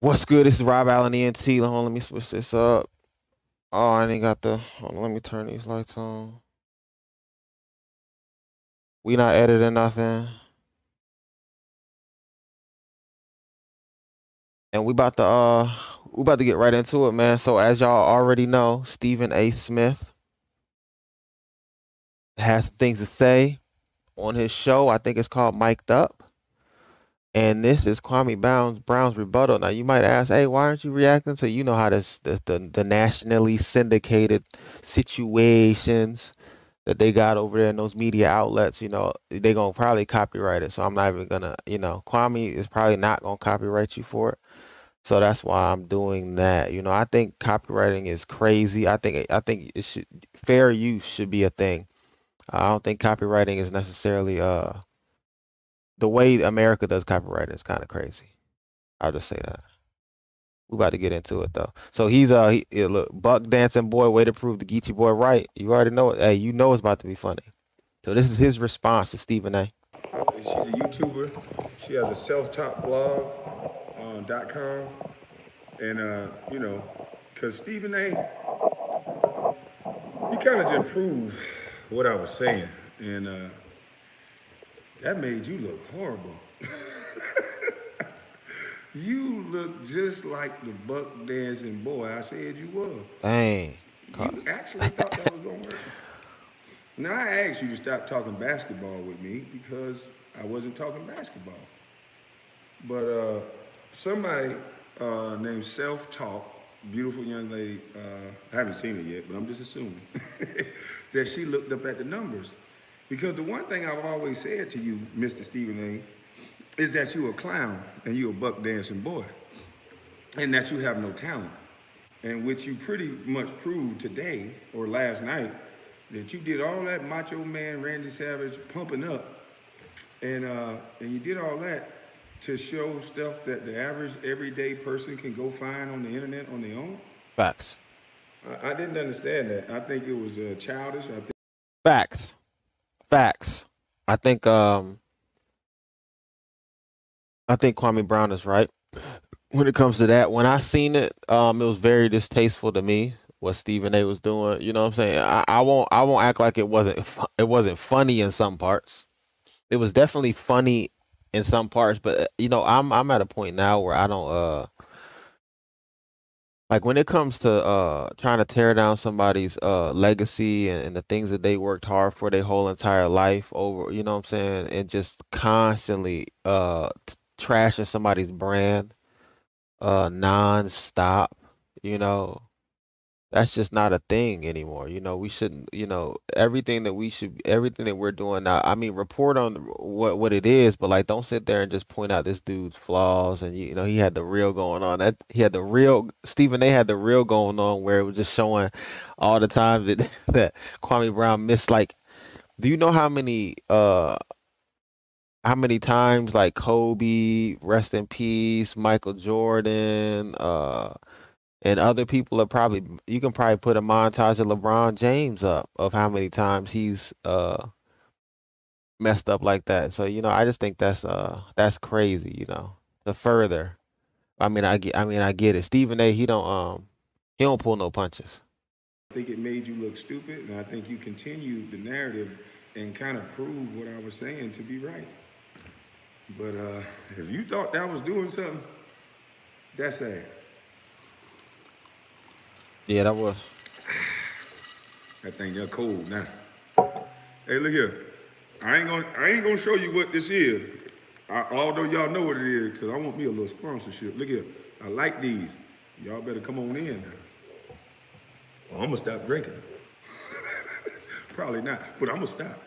What's good? This is Rob Allen ENT. Hold on, let me switch this up. Oh, I ain't got the. Hold on, let me turn these lights on. We not editing nothing, and we about to get right into it, man. So as y'all already know, Stephen A. Smith has some things to say on his show. I think it's called Mic'd Up. And this is Kwame Brown's rebuttal. Now you might ask, hey, why aren't you reacting to you know how this the nationally syndicated situations that they got over there in those media outlets, they gonna probably copyright it. So I'm not even gonna, Kwame is probably not gonna copyright you for it. So that's why I'm doing that. I think copywriting is crazy. I think it should fair use should be a thing. I don't think copywriting is necessarily the way America does copywriting is kind of crazy. I'll just say that. We about to get into it though. So look, buck dancing boy, way to prove the Geechee boy right. You already know it. Hey, you know it's about to be funny. So this is his response to Stephen A. She's a YouTuber. She has a self-taught blog .com, and cause Stephen A. He kind of just proved what I was saying, and that made you look horrible. You look just like the buck dancing boy I said you were. Dang. You actually thought that was gonna work. Now I asked you to stop talking basketball with me because I wasn't talking basketball. But somebody named Self Talk, beautiful young lady, I haven't seen her yet, but I'm just assuming that she looked up at the numbers. Because the one thing I've always said to you, Mr. Stephen A., is that you're a clown and you're a buck dancing boy, and that you have no talent. And which you pretty much proved today or last night that you did all that Macho Man Randy Savage pumping up, and you did all that to show stuff that the average everyday person can go find on the internet on their own. Facts. I didn't understand that. I think it was childish. Facts. Facts. I think I think Kwame Brown is right when it comes to that. When I seen it, it was very distasteful to me what Stephen A was doing. You know what I'm saying? I won't act like it wasn't funny in some parts. It was definitely funny in some parts, but I'm at a point now where I don't like when it comes to trying to tear down somebody's legacy and the things that they worked hard for their whole entire life over, you know what I'm saying, and just constantly trashing somebody's brand non-stop, you know that's just not a thing anymore. We shouldn't, everything that we're doing now. I mean, report on what it is, but like, don't sit there and just point out this dude's flaws. And he had the real going on. That he had the real Stephen A. had the real going on, where it was just showing all the times that that Kwame Brown missed. Like, do you know how many times like Kobe, rest in peace, Michael Jordan, and other people are probably you can probably put a montage of LeBron James up of how many times he's messed up like that. So I just think that's crazy, To further. I mean I get it. Stephen A, he don't pull no punches. I think it made you look stupid, and I think you continued the narrative and kind of proved what I was saying to be right. But if you thought that was doing something, that's sad. Yeah, that was That thing got cold now. Hey, look here. I ain't gonna show you what this is. Although y'all know what it is, cause I want me a little sponsorship. Look here. I like these. Y'all better come on in now. Well, I'm gonna stop drinking. Probably not, but I'm gonna stop.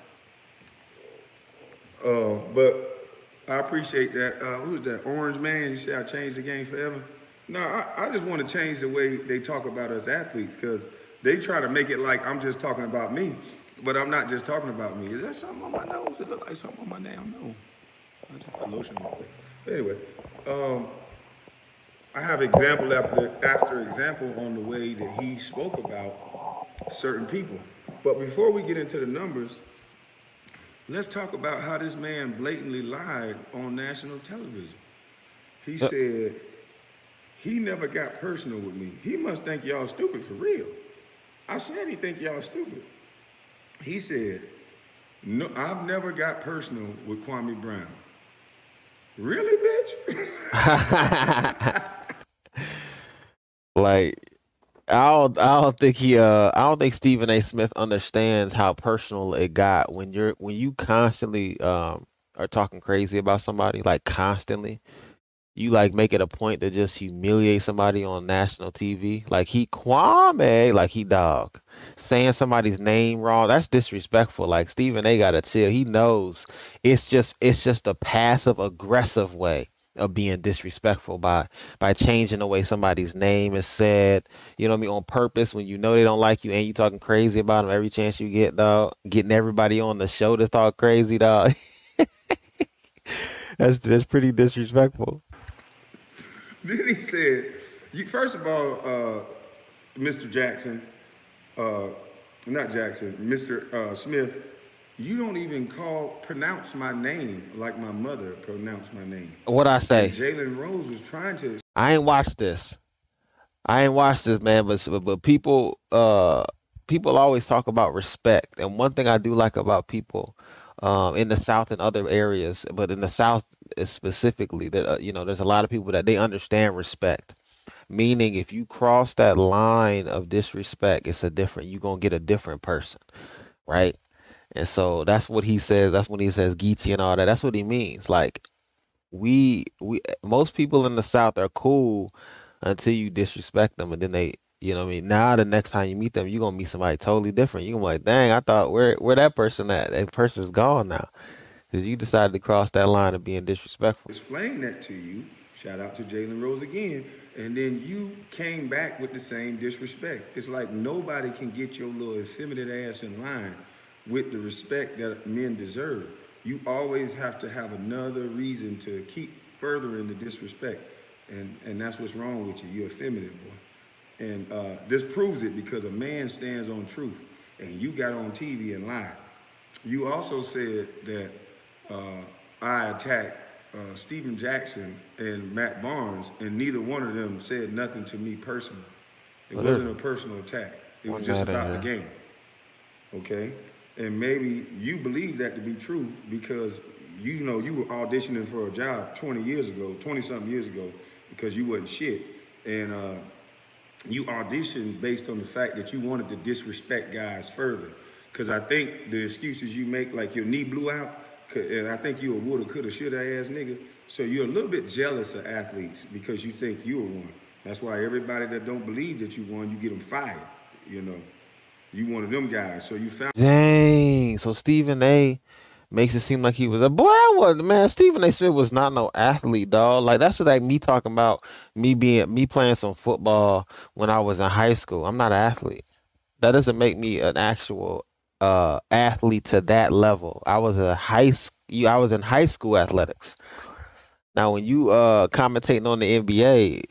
But I appreciate that. Who's that? Orange Man? You say I changed the game forever? No, I just want to change the way they talk about us athletes because they try to make it like I'm just talking about me, but I'm not just talking about me. Is that something on my nose? It look like something on my damn nose. I just got lotion on my face. Anyway, um, I have example after example on the way that he spoke about certain people. But before we get into the numbers, let's talk about how this man blatantly lied on national television. He uh, said He never got personal with me. He must think y'all stupid for real. I said he think y'all stupid. He said, no, I've never got personal with Kwame Brown. Really, bitch? Like I don't think I don't think Stephen A. Smith understands how personal it got when you constantly are talking crazy about somebody, like constantly. You like make it a point to just humiliate somebody on national TV. Like he Kwame, like he dog. Saying somebody's name wrong, that's disrespectful. Like Stephen A gotta chill. He knows it's just a passive aggressive way of being disrespectful by changing the way somebody's name is said. You know what I mean? On purpose when you know they don't like you and you talking crazy about them every chance you get, dog. Getting everybody on the show to talk crazy, dog. That's pretty disrespectful. Then he said, first of all, Mr. Jackson, uh, not Jackson, Mr. Smith, you don't even pronounce my name like my mother pronounced my name. What I And say? Jalen Rose was trying to. I ain't watched this. I ain't watched this, man. But people always talk about respect, and one thing I do like about people, in the South and other areas, but in the South specifically, that there's a lot of people that they understand respect. Meaning, if you cross that line of disrespect, you're gonna get a different person, right? And so that's what he says. That's when he says Geechee and all that. That's what he means. Like we most people in the South are cool until you disrespect them, and then what I mean. Now the next time you meet them, you're gonna meet somebody totally different. You're gonna be like, dang, I thought where that person at? That person's gone now because you decided to cross that line of being disrespectful. Explain that to you. Shout out to Jalen Rose again. And then you came back with the same disrespect. It's like nobody can get your little effeminate ass in line with the respect that men deserve. You always have to have another reason to keep furthering the disrespect. And that's what's wrong with you. You're effeminate, boy. And this proves it because a man stands on truth. And you got on TV and lied. You also said that I attacked Stephen Jackson and Matt Barnes, and neither one of them said nothing to me personally. It Well, there's wasn't a personal attack. It was one just night in about the here. game. Okay? And maybe you believe that to be true because you know you were auditioning for a job 20 years ago, 20 something years ago, because you wasn't shit. And you auditioned based on the fact that you wanted to disrespect guys further. Because I think the excuses you make, like your knee blew out, and I think you a woulda, coulda, shoulda ass nigga. So you're a little bit jealous of athletes because you think you were one. That's why everybody that don't believe that you won, you get them fired. You know, you one of them guys. So you found. Dang. So Stephen A. makes it seem like he was a boy. I was man. Stephen A. Smith was not no athlete, dog. Like that's just like me talking about me playing some football when I was in high school. I'm not an athlete. That doesn't make me an actual athlete to that level. I was in high school athletics. Now when you commentating on the NBA,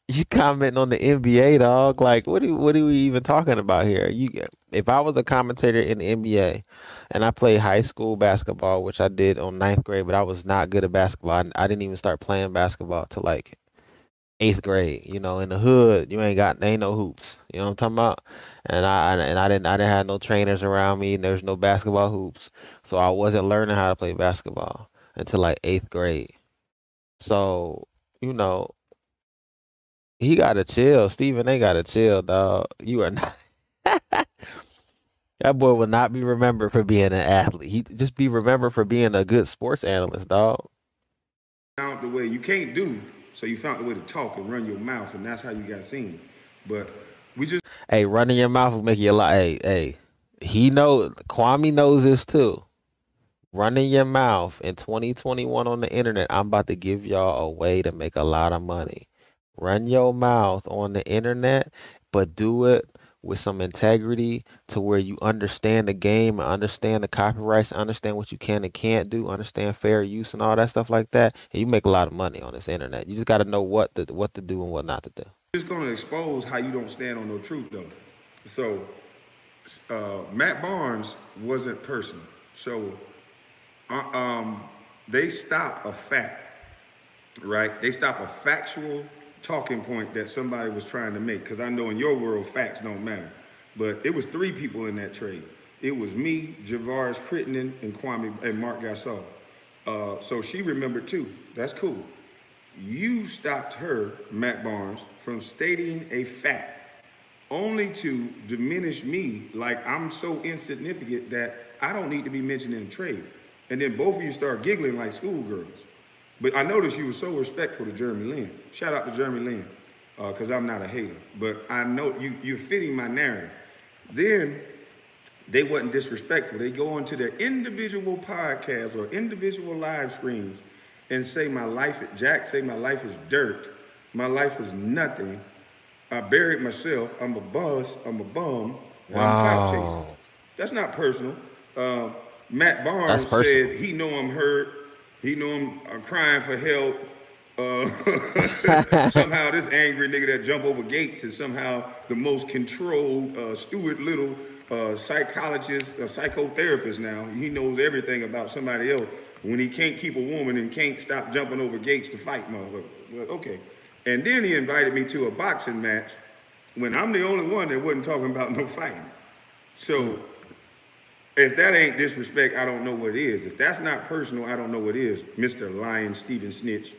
you commenting on the NBA, dog. Like what are we even talking about here? If I was a commentator in the NBA and I played high school basketball, which I did on ninth grade, but I was not good at basketball. I didn't even start playing basketball till like eighth grade. In the hood, you ain't no hoops. You know what I'm talking about? And I didn't have no trainers around me, and there's no basketball hoops, so I wasn't learning how to play basketball until like eighth grade. So you know he gotta chill. Stephen A. gotta chill, dog. You are not. That boy will not be remembered for being an athlete. He just be remembered for being a good sports analyst, dog. Found the way you can't do, so you found the way to talk and run your mouth, and that's how you got seen. But we just Hey, running your mouth will make you a lot. Hey. Kwame knows this too. Running your mouth in 2021 on the internet, I'm about to give y'all a way to make a lot of money. Run your mouth on the internet, but do it with some integrity to where you understand the game and understand the copyrights, understand what you can and can't do, understand fair use and all that stuff like that. And you make a lot of money on this internet. You just got to know what to do and what not to do. just gonna expose how you don't stand on no truth though. So Matt Barnes wasn't personal. So uh, um, they stop a fact. right? They stop a factual talking point that somebody was trying to make. Because I know in your world, facts don't matter. But it was three people in that trade. It was me, Javaris Crittenden, and Kwame and Mark Gasol. So she remembered too. That's cool. You stopped her, Matt Barnes, from stating a fact only to diminish me like I'm so insignificant that I don't need to be mentioned in a trade. And then both of you start giggling like schoolgirls. But I noticed you were so respectful to Jeremy Lin. Shout out to Jeremy Lin, because I'm not a hater. But I know you're fitting my narrative. Then they wasn't disrespectful. They go into their individual podcasts or individual live streams and say Jack say my life is dirt. My life is nothing. I buried myself. I'm a bust. I'm a bum. And I'm clout chasing. Wow. That's not personal. Matt That's Barnes personal. said he know I'm hurt. He know I'm crying for help. Somehow this angry nigga that jump over gates is somehow the most controlled Stuart Little psychologist, psychotherapist now. He knows everything about somebody else when he can't keep a woman and can't stop jumping over gates to fight motherfucker. Well, okay. And then he invited me to a boxing match when I'm the only one that wasn't talking about no fighting. So if that ain't disrespect, I don't know what is. If that's not personal, I don't know what is. Mr. Lion Steven Snitch.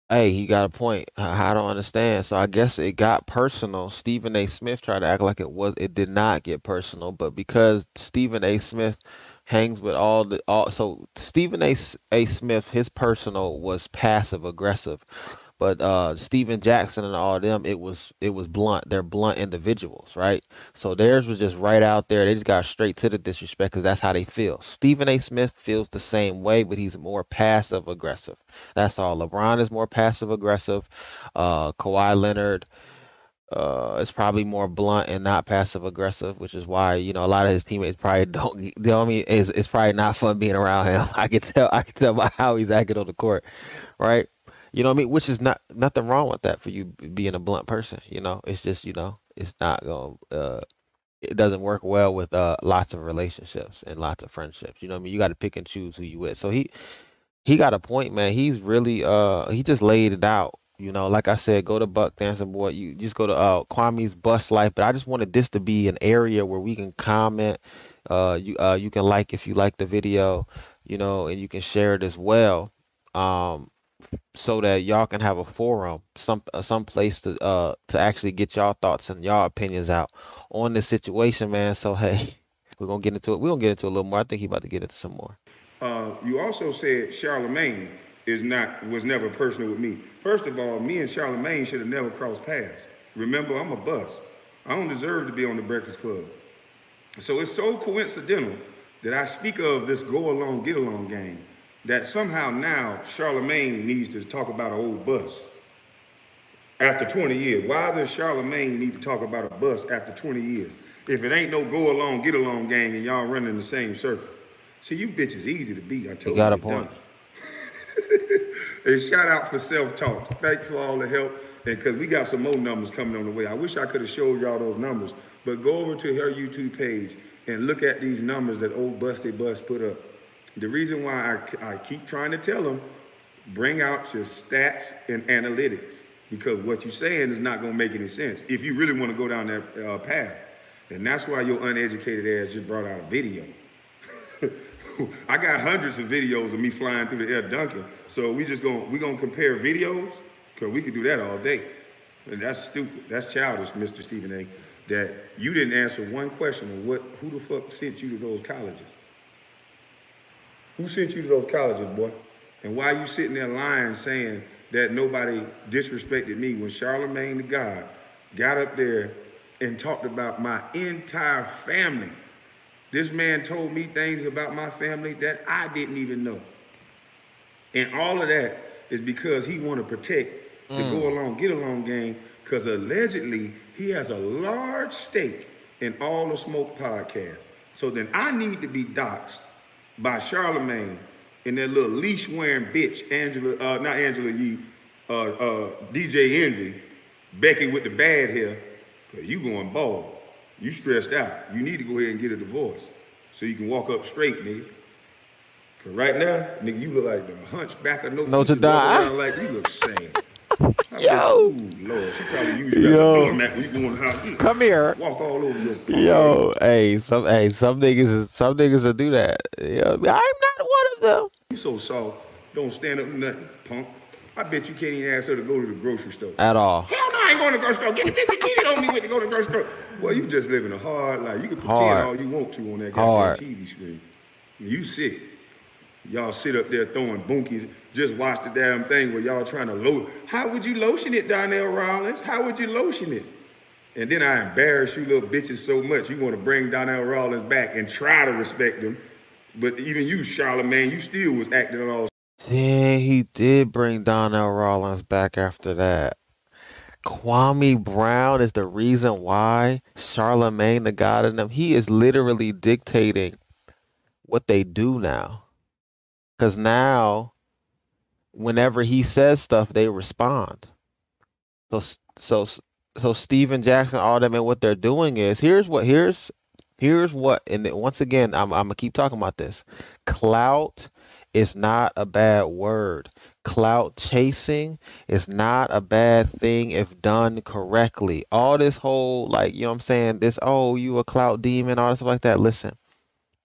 Hey, he got a point. I don't understand. So I guess it got personal. Stephen A. Smith tried to act like it did not get personal, but because Stephen A. Smith hangs with so Stephen A. Smith, his personal was passive aggressive. But Steven Jackson and all of them, it was blunt. They're blunt individuals, right? So theirs was just right out there. They just got straight to the disrespect because that's how they feel. Stephen A. Smith feels the same way, but he's more passive aggressive. That's all. LeBron is more passive aggressive. Kawhi Leonard is probably more blunt and not passive aggressive, which is why a lot of his teammates probably don't. You know what I mean? It's probably not fun being around him. I can tell by how he's acting on the court, right? You know what I mean? Which is nothing wrong with that for you being a blunt person. It's just it's not going. It doesn't work well with lots of relationships and lots of friendships. You know what I mean? You got to pick and choose who you with. So he got a point, man. He's really he just laid it out. Like I said, go to Buck Dancing Boy. You just go to Kwame's Bus Life. But I just wanted this to be an area where we can comment. You can like if you like the video, and you can share it as well. Um, so that y'all can have a forum, some place to actually get y'all thoughts and y'all opinions out on this situation, man. So hey, we're gonna get into it. We're gonna get into a little more. I think he about to get into some more. You also said Charlemagne was never personal with me. First of all, me and Charlemagne should have never crossed paths. Remember, I'm a bust. I don't deserve to be on the Breakfast Club. So it's so coincidental that I speak of this go along, get along game that somehow now Charlemagne needs to talk about an old bus after 20 years. Why does Charlemagne need to talk about a bus after 20 years? If it ain't no go along, get along gang and y'all running in the same circle. See, you bitches easy to beat. I You told you got a you're point. done. And shout out for self-talk. Thanks for all the help. And because we got some more numbers coming on the way. I wish I could have showed y'all those numbers. But go over to her YouTube page and look at these numbers that old Busty Bus put up. The reason why I keep trying to tell them, bring out your stats and analytics. Because what you're saying is not going to make any sense if you really want to go down that path. And that's why your uneducated ass just brought out a video. I got hundreds of videos of me flying through the air dunking. So we gonna compare videos, because we could do that all day. And that's stupid. That's childish, Mr. Stephen A. That you didn't answer one question of who the fuck sent you to those colleges? Who sent you to those colleges, boy? And why you sitting there lying saying that nobody disrespected me when Charlemagne the God got up there and talked about my entire family? This man told me things about my family that I didn't even know. And all of that is because he want to protect the go along, get along game, because allegedly he has a large stake in all the Smoke podcast. So then I need to be doxxed by Charlemagne and that little leash wearing bitch, not Angela Yee, DJ Envy, Becky with the bad hair, because you going bald. You stressed out. You need to go ahead and get a divorce so you can walk up straight, nigga. Cause right now, nigga, you look like the hunchback of Notre. You Notre just walk Dame. around like you look sad. I bet you, Yo, ooh, Lord, she probably use you as a yo, doormat when you go in the house. come here. Walk all over your punk ass. Yo, some niggas will do that. Yo, I'm not one of them. You so soft, don't stand up nothing, punk. I bet you can't even ask her to go to the grocery store. At all. Hell no, I ain't going to the grocery store. Get the bitch that cheated on me with to go to the grocery store. Well, you just living a hard life. You can pretend Hard, all you want to on that goddamn hard. TV screen. You sick. Y'all sit up there throwing bunkies. Just watch the damn thing where y'all trying to load. How would you lotion it, Donnell Rollins? How would you lotion it? And then I embarrass you little bitches so much, you want to bring Donnell Rollins back and try to respect him. But even you, Charlamagne, you still was acting all. Yeah, he did bring Donnell Rollins back after that. Kwame Brown is the reason why Charlemagne the God in them. He is literally dictating what they do now. Because now, whenever he says stuff, they respond. So, so, so Steven Jackson, all them, and what they're doing is here's what, and once again, I'm gonna keep talking about this. Clout is not a bad word. Clout chasing is not a bad thing if done correctly. All this whole, like, you know what I'm saying, this, oh, you a clout demon, all this stuff like that. Listen,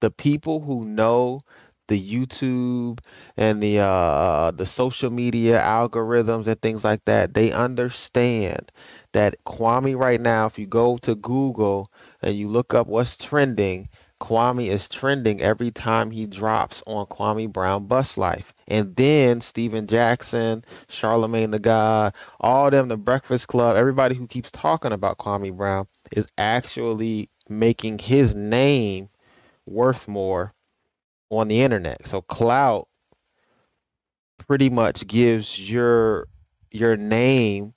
the people who know the YouTube and the social media algorithms and things like that, they understand that Kwame right now, if you go to Google and you look up what's trending, Kwame is trending every time he drops on Kwame Brown Bus Life. And then Steven Jackson, Charlemagne the God, all them, the Breakfast Club, everybody who keeps talking about Kwame Brown is actually making his name worth more on the internet. So clout pretty much gives your name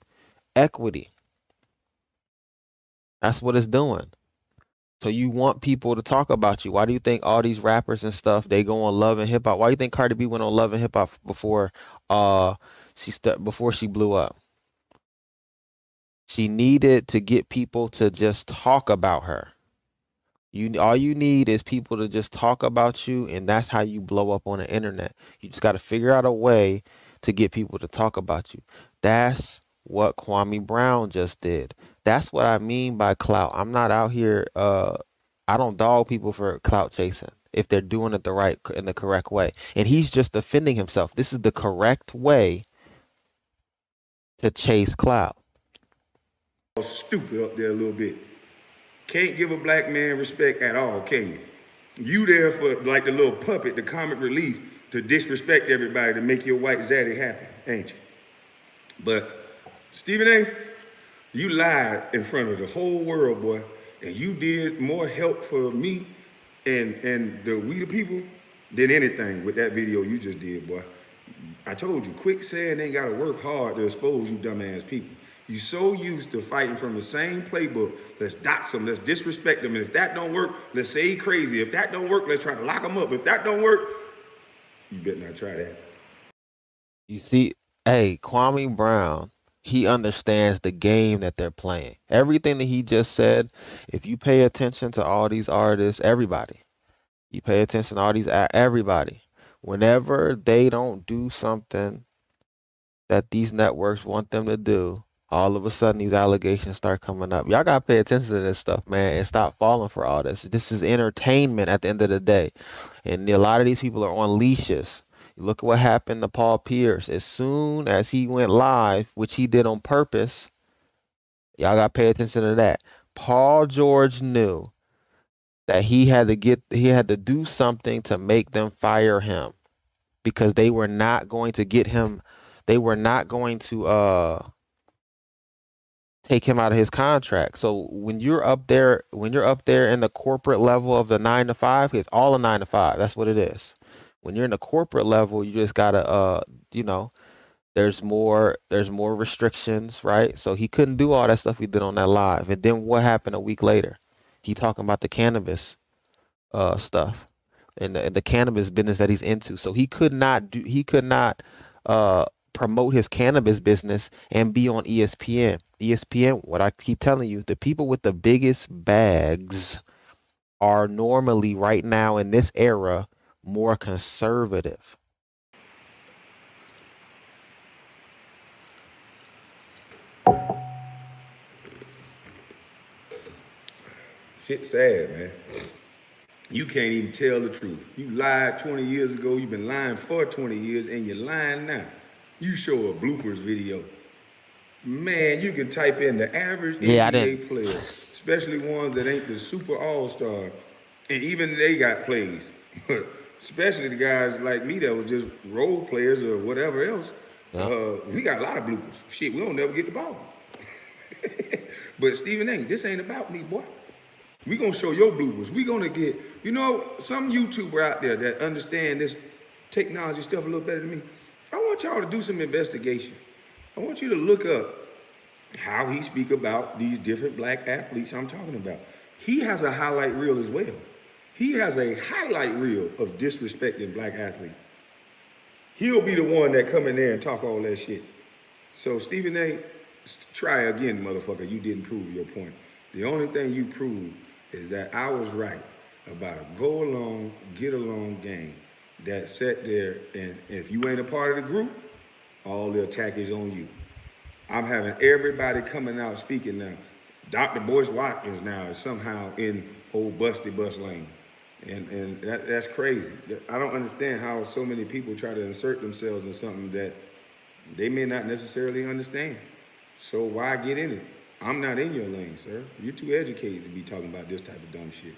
equity. That's what it's doing. So you want people to talk about you. Why do you think all these rappers and stuff, they go on Love and Hip Hop? Why do you think Cardi B went on Love and Hip Hop before before she blew up? She needed to get people to just talk about her. All you need is people to just talk about you, and that's how you blow up on the internet. You just got to figure out a way to get people to talk about you. That's what Kwame Brown just did. That's what I mean by clout. I'm not out here I don't dog people for clout chasing if they're doing it in the correct way. And he's just defending himself. This is the correct way to chase clout. Stupid up there a little bit. Can't give a black man respect at all, can you? You there for like the little puppet, the comic relief, to disrespect everybody to make your white zaddy happy, ain't you? But Stephen A., you lied in front of the whole world, boy, and you did more help for me and we the people than anything with that video you just did, boy. I told you, quicksand ain't gotta work hard to expose you dumbass people. You so used to fighting from the same playbook. Let's dox them, let's disrespect them. And if that don't work, let's say he crazy. If that don't work, let's try to lock him up. If that don't work, you better not try that. You see, hey, Kwame Brown, he understands the game that they're playing. Everything that he just said, if you pay attention to all these artists, everybody, you pay attention to all these, everybody, whenever they don't do something that these networks want them to do, all of a sudden these allegations start coming up. Y'all gotta pay attention to this stuff, man, and stop falling for all this. This is entertainment at the end of the day. And a lot of these people are on leashes. Look at what happened to Paul Pierce. As soon as he went live, which he did on purpose, y'all gotta pay attention to that. Paul George knew that he had to do something to make them fire him, because they were not going to get him, they were not going to take him out of his contract. So when you're up there in the corporate level of the 9 to 5, it's all a 9 to 5. That's what it is. When you're in the corporate level, you just gotta there's more restrictions, right? So he couldn't do all that stuff he did on that live. And then what happened a week later? He talking about the cannabis stuff and the cannabis business that he's into. So he could not promote his cannabis business and be on ESPN. ESPN, what I keep telling you, the people with the biggest bags are normally right now in this era more conservative. Shit sad, man. You can't even tell the truth. You lied 20 years ago, you've been lying for 20 years, and you're lying now. You show a bloopers video. Man, you can type in the average Yeah, I NBA didn't. player, especially ones that ain't the super all-star, and even they got plays. Especially the guys like me that was just role players or whatever else. Yeah. We got a lot of bloopers. Shit, we don't never get the ball. But Stephen A., this ain't about me, boy. We gonna show your bloopers. We gonna get, you know, some YouTuber out there that understand this technology stuff a little better than me. I want y'all to do some investigation. I want you to look up how he speak about these different black athletes I'm talking about. He has a highlight reel as well. He has a highlight reel of disrespecting black athletes. He'll be the one that come in there and talk all that shit. So Stephen A., try again, motherfucker. You didn't prove your point. The only thing you proved is that I was right about a go along, get along game that sat there, and if you ain't a part of the group, all the attack is on you. I'm having everybody coming out speaking now. Dr. Boyce Watkins now is somehow in old Busty Bus Lane. And that's crazy. I don't understand how so many people try to insert themselves in something that they may not necessarily understand. So why get in it? I'm not in your lane, sir. You're too educated to be talking about this type of dumb shit.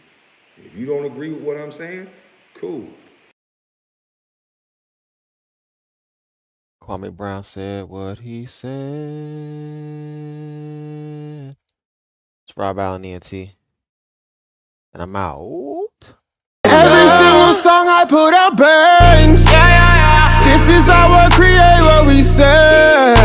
If you don't agree with what I'm saying, cool. Kwame Brown said what he said. It's Rob Allen ENT. And I'm out. Every single song I put out bangs. This is how we create what we say.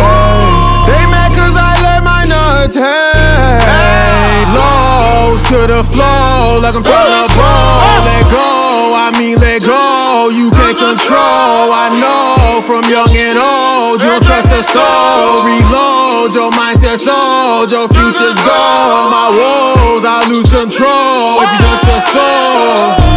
They mad cause I let my nuts hang low to the flow like I'm tryna ball. Let go, I mean let go. You can't control, I know. From young and old, you don't trust the soul. Reload, your mindset's old, your future's gone. My woes, I lose control if you trust your soul.